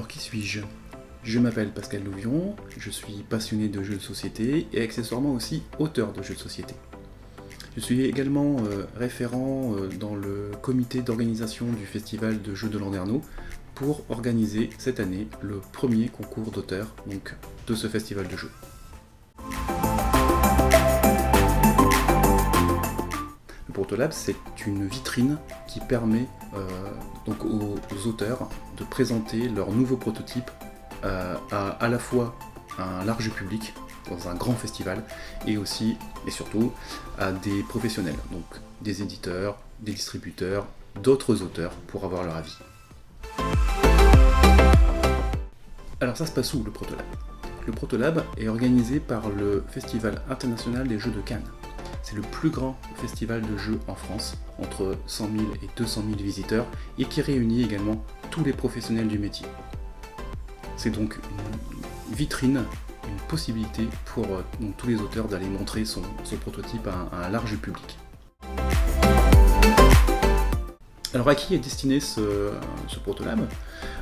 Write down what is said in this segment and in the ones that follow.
Alors qui suis-je? Je m'appelle Pascal Louvion, je suis passionné de jeux de société et accessoirement aussi auteur de jeux de société. Je suis également référent dans le comité d'organisation du festival de jeux de Landerneau pour organiser cette année le premier concours d'auteurs de ce festival de jeux. Le Protolab, c'est une vitrine qui permet aux auteurs de présenter leurs nouveaux prototypes à la fois à un large public dans un grand festival et aussi et surtout à des professionnels, donc des éditeurs, des distributeurs, d'autres auteurs pour avoir leur avis. Alors ça se passe où le Protolab? Le Protolab est organisé par le Festival international des jeux de Cannes. C'est le plus grand festival de jeux en France, entre 100 000 et 200 000 visiteurs, et qui réunit également tous les professionnels du métier. C'est donc une vitrine, une possibilité pour tous les auteurs d'aller montrer son prototype à un large public. Alors à qui est destiné ce Protolab?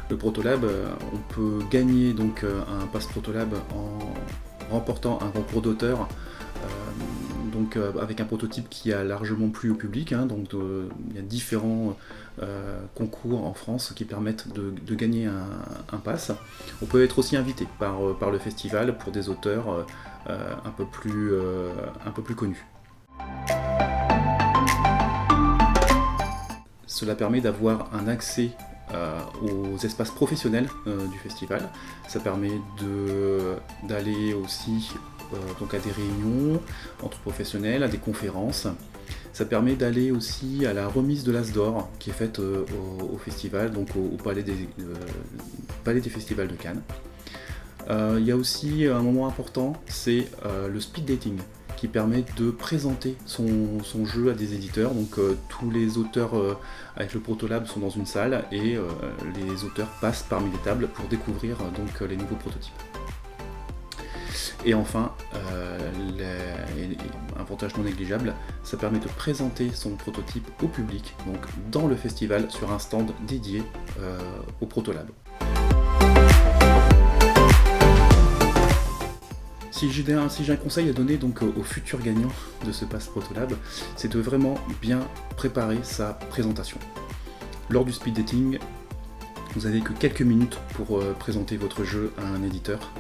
Le Protolab, on peut gagner donc un pass Protolab en remportant un concours d'auteurs avec un prototype qui a largement plu au public. Il y a différents concours en France qui permettent de gagner un pass. On peut être aussi invité par le festival pour des auteurs un peu plus connus. Cela permet d'avoir un accès aux espaces professionnels du festival. Ça permet d'aller aussi à des réunions entre professionnels, à des conférences. Ça permet d'aller aussi à la remise de l'As d'Or qui est faite au festival, donc au Palais des Festivals de Cannes. Il y a aussi un moment important, c'est le speed dating, qui permet de présenter son jeu à des éditeurs. Donc tous les auteurs avec le Protolab sont dans une salle et les auteurs passent parmi les tables pour découvrir les nouveaux prototypes. Et enfin, un avantage non négligeable, ça permet de présenter son prototype au public, donc dans le festival, sur un stand dédié au Protolab. Si j'ai un conseil à donner aux futurs gagnants de ce pass Protolab, c'est de vraiment bien préparer sa présentation. Lors du speed dating, vous n'avez que quelques minutes pour présenter votre jeu à un éditeur.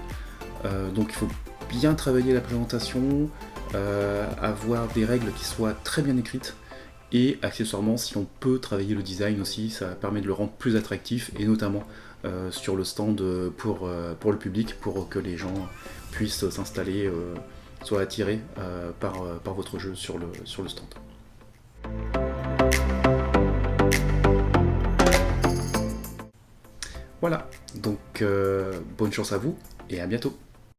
Donc il faut bien travailler la présentation, avoir des règles qui soient très bien écrites, et accessoirement, si on peut travailler le design aussi, ça permet de le rendre plus attractif, et notamment sur le stand pour le public, pour que les gens puissent s'installer, soient attirés par votre jeu sur le stand. Voilà, donc bonne chance à vous et à bientôt.